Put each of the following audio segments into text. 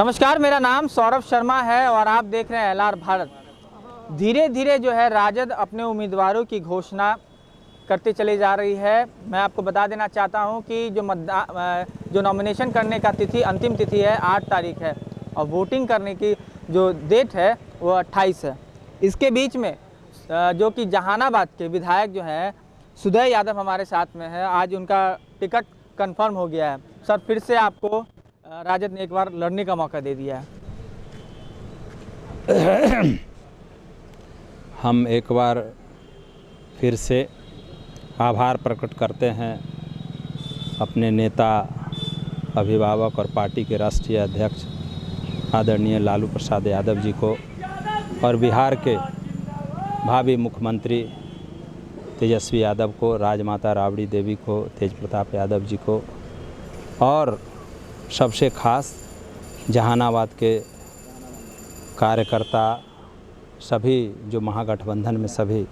नमस्कार, मेरा नाम सौरभ शर्मा है और आप देख रहे हैं एलआर भारत। धीरे धीरे जो है राजद अपने उम्मीदवारों की घोषणा करते चली जा रही है। मैं आपको बता देना चाहता हूं कि जो नॉमिनेशन करने का अंतिम तिथि है 8 तारीख है और वोटिंग करने की जो डेट है वो 28 है। इसके बीच में जो कि जहानाबाद के विधायक जो हैं सुदय यादव हमारे साथ में है। आज उनका टिकट कंफर्म हो गया है। सर, फिर से आपको राजद ने एक बार लड़ने का मौका दे दिया है। हम एक बार फिर से आभार प्रकट करते हैं अपने नेता, अभिभावक और पार्टी के राष्ट्रीय अध्यक्ष आदरणीय लालू प्रसाद यादव जी को और बिहार के भावी मुख्यमंत्री तेजस्वी यादव को, राजमाता राबड़ी देवी को, तेज प्रताप यादव जी को और सबसे खास जहानाबाद के कार्यकर्ता, सभी जो महागठबंधन में सभी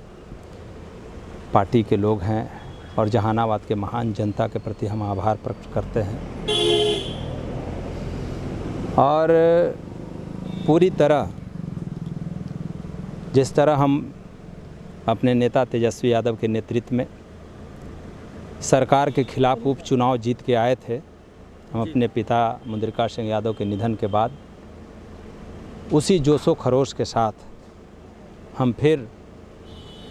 पार्टी के लोग हैं और जहानाबाद के महान जनता के प्रति हम आभार प्रकट करते हैं। और पूरी तरह जिस तरह हम अपने नेता तेजस्वी यादव के नेतृत्व में सरकार के खिलाफ उपचुनाव जीत के आए थे, हम अपने पिता मुद्रिका सिंह यादव के निधन के बाद उसी जोशो खरोश के साथ हम फिर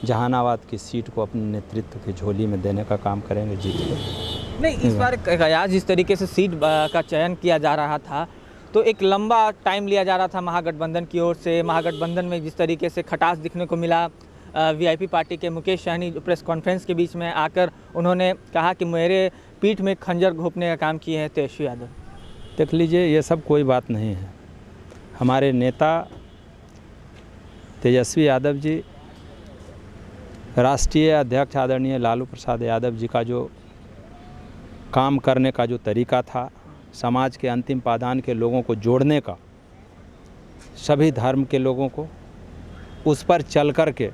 जहानाबाद की सीट को अपने नेतृत्व की झोली में देने का काम करेंगे, जीत के। नहीं, इस बार कयास जिस तरीके से सीट का चयन किया जा रहा था तो एक लंबा टाइम लिया जा रहा था महागठबंधन की ओर से। महागठबंधन में जिस तरीके से खटास दिखने को मिला, वीआईपी पार्टी के मुकेश सहनी प्रेस कॉन्फ्रेंस के बीच में आकर उन्होंने कहा कि मेरे पीठ में खंजर घोंपने का काम किए हैं तेजस्वी यादव। देख लीजिए, ये सब कोई बात नहीं है। हमारे नेता तेजस्वी यादव जी, राष्ट्रीय अध्यक्ष आदरणीय लालू प्रसाद यादव जी का जो काम करने का जो तरीका था, समाज के अंतिम पायदान के लोगों को जोड़ने का, सभी धर्म के लोगों को, उस पर चल कर के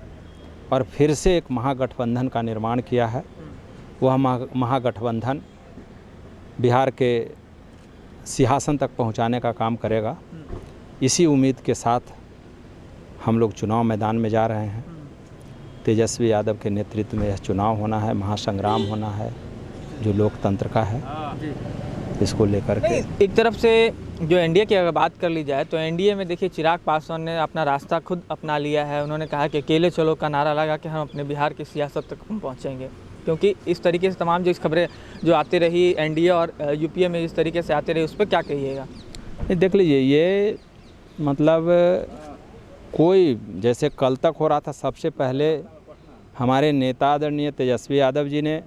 और फिर से एक महागठबंधन का निर्माण किया है। वह महागठबंधन बिहार के सिंहासन तक पहुंचाने का काम करेगा। इसी उम्मीद के साथ हम लोग चुनाव मैदान में जा रहे हैं। तेजस्वी यादव के नेतृत्व में यह चुनाव होना है, महासंग्राम होना है जो लोकतंत्र का है। इसको लेकर के एक तरफ से जो एनडीए की अगर बात कर ली जाए तो एनडीए में देखिए चिराग पासवान ने अपना रास्ता खुद अपना लिया है। उन्होंने कहा कि अकेले चलो का नारा लगा कि हम अपने बिहार की सियासत तक पहुंचेंगे, क्योंकि इस तरीके से तमाम जो इस खबरें जो आती रही एनडीए और यूपीए में इस तरीके से आती रही, उस पर क्या कहिएगा? देख लीजिए, ये मतलब कोई जैसे कल तक हो रहा था, सबसे पहले हमारे नेता आदरणीय तेजस्वी यादव जी ने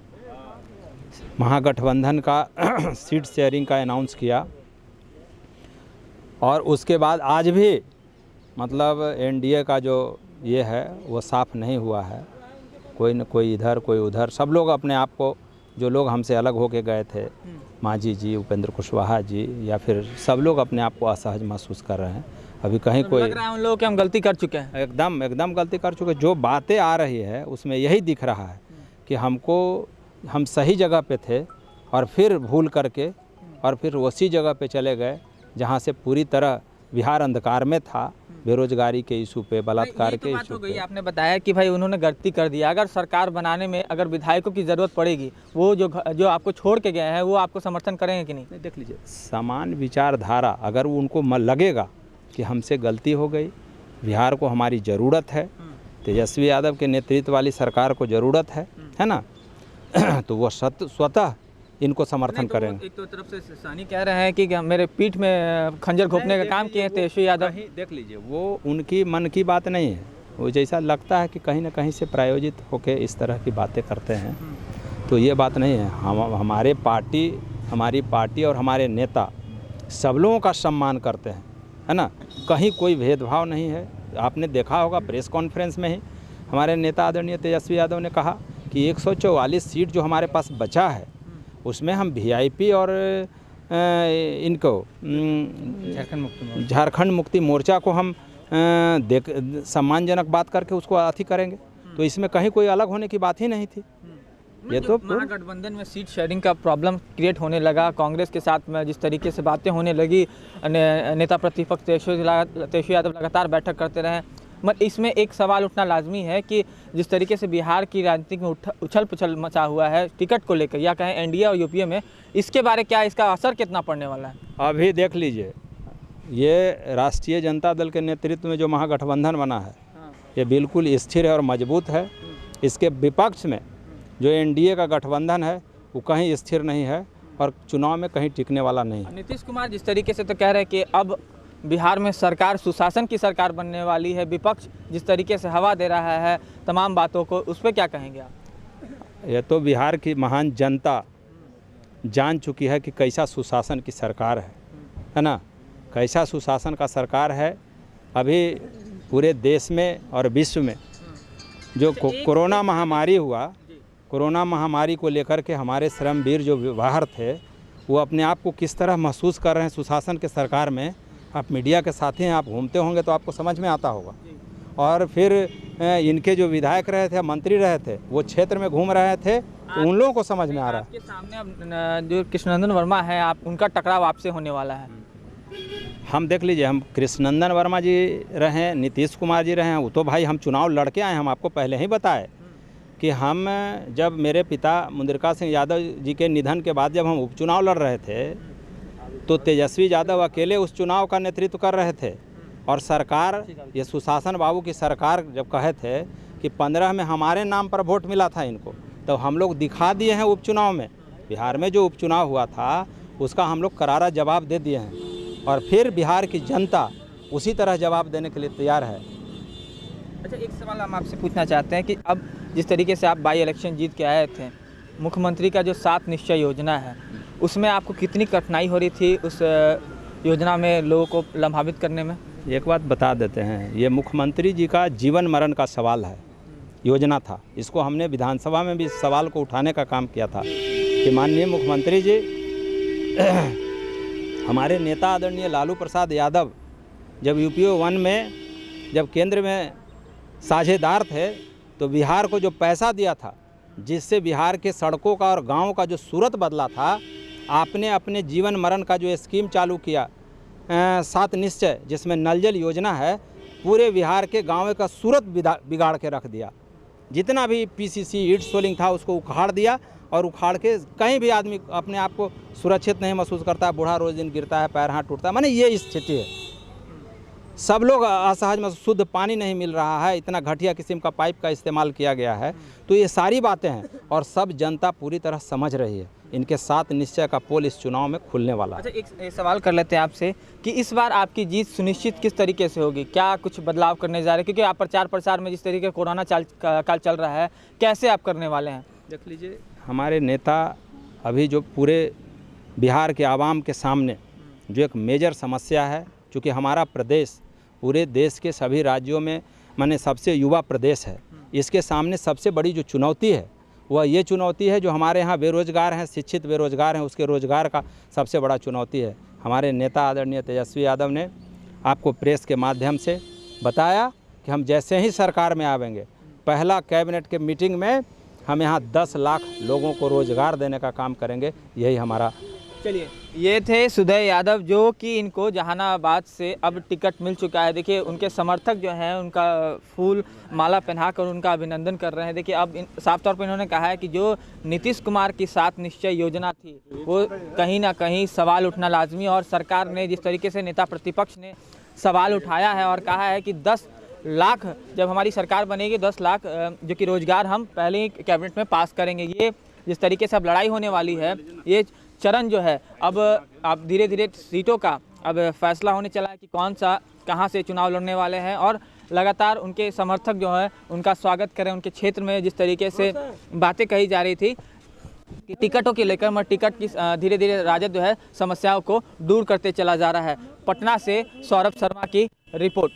महागठबंधन का सीट शेयरिंग का अनाउंस किया और उसके बाद आज भी मतलब एनडीए का जो ये है वो साफ नहीं हुआ है। कोई न कोई इधर कोई उधर, सब लोग अपने आप को, जो लोग हमसे अलग होके गए थे, मांझी जी, उपेंद्र कुशवाहा जी, या फिर सब लोग अपने आप को असहज महसूस कर रहे हैं। अभी कहीं कोई लग रहा है उन लोगों के हम गलती कर चुके हैं। एकदम गलती कर चुके। जो बातें आ रही है उसमें यही दिख रहा है कि हम सही जगह पे थे और फिर भूल करके और फिर उसी जगह पे चले गए जहाँ से पूरी तरह बिहार अंधकार में था, बेरोजगारी के इशू पे, बलात्कार के इशू पे। आपने बताया कि भाई उन्होंने गलती कर दिया। अगर सरकार बनाने में अगर विधायकों की ज़रूरत पड़ेगी, वो जो आपको छोड़ के गए हैं वो आपको समर्थन करेंगे कि नहीं? देख लीजिए, समान विचारधारा अगर उनको लगेगा कि हमसे गलती हो गई, बिहार को हमारी ज़रूरत है, तेजस्वी यादव के नेतृत्व वाली सरकार को ज़रूरत है ना, तो वो स्वतः इनको समर्थन करेंगे। एक तो तरफ से सहनी कह रहे हैं कि मेरे पीठ में खंजर घोंपने का काम किए हैं तेजस्वी यादव। देख लीजिए, वो उनकी मन की बात नहीं है। वो जैसा लगता है कि कहीं ना कहीं से प्रायोजित होकर इस तरह की बातें करते हैं, तो ये बात नहीं है। हमारी पार्टी और हमारे नेता सब लोगों का सम्मान करते हैं, है ना। कहीं कोई भेदभाव नहीं है। आपने देखा होगा प्रेस कॉन्फ्रेंस में ही हमारे नेता आदरणीय तेजस्वी यादव ने कहा कि 144 सीट जो हमारे पास बचा है उसमें हम वीआईपी और इनको झारखंड मुक्ति मोर्चा को हम सम्मानजनक बात करके उसको अथी करेंगे। तो इसमें कहीं कोई अलग होने की बात ही नहीं थी। ये तो महागठबंधन में सीट शेयरिंग का प्रॉब्लम क्रिएट होने लगा, कांग्रेस के साथ में जिस तरीके से बातें होने लगी, नेता प्रतिपक्ष तेजस्वी यादव लगातार बैठक करते रहे, मगर इसमें एक सवाल उठना लाजमी है कि जिस तरीके से बिहार की राजनीति में उछल पुछल मचा हुआ है टिकट को लेकर, या कहें एनडीए और यूपीए में, इसके बारे क्या इसका असर कितना पड़ने वाला है? अभी देख लीजिए, ये राष्ट्रीय जनता दल के नेतृत्व में जो महागठबंधन बना है, ये बिल्कुल स्थिर है और मजबूत है। इसके विपक्ष में जो एनडीए का गठबंधन है वो कहीं स्थिर नहीं है और चुनाव में कहीं टिकने वाला नहीं है। नीतीश कुमार जिस तरीके से तो कह रहे हैं कि अब बिहार में सरकार सुशासन की सरकार बनने वाली है, विपक्ष जिस तरीके से हवा दे रहा है तमाम बातों को, उस पर क्या कहेंगे आप? ये तो बिहार की महान जनता जान चुकी है कि कैसा सुशासन की सरकार है ना, कैसा सुशासन का सरकार है। अभी पूरे देश में और विश्व में जो कोरोना महामारी हुआ, कोरोना महामारी को लेकर के हमारे श्रमवीर जो बाहर थे वो अपने आप को किस तरह महसूस कर रहे हैं सुशासन के सरकार में। आप मीडिया के साथी हैं, आप घूमते होंगे तो आपको समझ में आता होगा। और फिर इनके जो विधायक रहे थे, मंत्री रहे थे, वो क्षेत्र में घूम रहे थे, तो उन लोगों को समझ में आ रहा है। आपके सामने अब जो कृष्णनंदन वर्मा है, आप उनका टकराव आपसे होने वाला है। हम देख लीजिए, हम कृष्णनंदन वर्मा जी रहे, नीतीश कुमार जी रहे, वो तो भाई हम चुनाव लड़के आए। हम आपको पहले ही बताए कि हम जब मेरे पिता मुंद्रिका सिंह यादव जी के निधन के बाद जब हम उपचुनाव लड़ रहे थे तो तेजस्वी यादव अकेले उस चुनाव का नेतृत्व कर रहे थे। और सरकार, ये सुशासन बाबू की सरकार जब कहे थे कि 15 में हमारे नाम पर वोट मिला था इनको, तो हम लोग दिखा दिए हैं उपचुनाव में। बिहार में जो उपचुनाव हुआ था उसका हम लोग करारा जवाब दे दिए हैं और फिर बिहार की जनता उसी तरह जवाब देने के लिए तैयार है। अच्छा, एक सवाल हम आपसे पूछना चाहते हैं कि अब जिस तरीके से आप बाई इलेक्शन जीत के आए थे, मुख्यमंत्री का जो 7 निश्चय योजना है उसमें आपको कितनी कठिनाई हो रही थी उस योजना में लोगों को लाभान्वित करने में? एक बात बता देते हैं, ये मुख्यमंत्री जी का जीवन मरण का सवाल है, योजना था। इसको हमने विधानसभा में भी इस सवाल को उठाने का काम किया था कि माननीय मुख्यमंत्री जी, हमारे नेता आदरणीय लालू प्रसाद यादव जब यूपीए 1 में जब केंद्र में साझेदार थे तो बिहार को जो पैसा दिया था, जिससे बिहार के सड़कों का और गाँव का जो सूरत बदला था, आपने अपने जीवन मरण का जो स्कीम चालू किया 7 निश्चय, जिसमें नल जल योजना है, पूरे बिहार के गाँव का सूरत बिगाड़ के रख दिया। जितना भी पीसीसी ईट सोलिंग था उसको उखाड़ दिया और उखाड़ के कहीं भी आदमी अपने आप को सुरक्षित नहीं महसूस करता, बूढ़ा रोज दिन गिरता है, पैर हाथ टूटता है। माने ये स्थिति है, सब लोग असहज में, शुद्ध पानी नहीं मिल रहा है, इतना घटिया किस्म का पाइप का इस्तेमाल किया गया है। तो ये सारी बातें हैं और सब जनता पूरी तरह समझ रही है। इनके 7 निश्चय का पोल इस चुनाव में खुलने वाला है। अच्छा, एक सवाल कर लेते हैं आपसे कि इस बार आपकी जीत सुनिश्चित किस तरीके से होगी? क्या कुछ बदलाव करने जा रहे हैं? क्योंकि आप प्रचार प्रसार में जिस तरीके का कोरोना काल चल रहा है, कैसे आप करने वाले हैं? देख लीजिए, हमारे नेता अभी जो पूरे बिहार के आवाम के सामने जो एक मेजर समस्या है, चूँकि हमारा प्रदेश पूरे देश के सभी राज्यों में माने सबसे युवा प्रदेश है, इसके सामने सबसे बड़ी जो चुनौती है वह ये चुनौती है जो हमारे यहाँ बेरोजगार हैं, शिक्षित बेरोजगार हैं, उसके रोजगार का सबसे बड़ा चुनौती है। हमारे नेता आदरणीय तेजस्वी यादव ने आपको प्रेस के माध्यम से बताया कि हम जैसे ही सरकार में आवेंगे, पहला कैबिनेट के मीटिंग में हम यहाँ 10 लाख लोगों को रोजगार देने का काम करेंगे। यही हमारा। चलिए, ये थे सुदय यादव जो कि इनको जहानाबाद से अब टिकट मिल चुका है। देखिए, उनके समर्थक जो हैं उनका फूल माला पहनाकर उनका अभिनंदन कर रहे हैं। देखिए, अब साफ तौर पर इन्होंने कहा है कि जो नीतीश कुमार की 7 निश्चय योजना थी वो कहीं ना कहीं सवाल उठना लाजमी, और सरकार ने जिस तरीके से नेता प्रतिपक्ष ने सवाल उठाया है और कहा है कि 10 लाख जब हमारी सरकार बनेगी, 10 लाख जो कि रोजगार हम पहले ही कैबिनेट में पास करेंगे। ये जिस तरीके से अब लड़ाई होने वाली है, ये चरण जो है अब धीरे धीरे सीटों का अब फैसला होने चला है कि कौन सा कहां से चुनाव लड़ने वाले हैं, और लगातार उनके समर्थक जो है उनका स्वागत करें। उनके क्षेत्र में जिस तरीके से बातें कही जा रही थी कि टिकटों के लेकर, मगर टिकट की धीरे धीरे राजद जो है समस्याओं को दूर करते चला जा रहा है। पटना से सौरभ शर्मा की रिपोर्ट।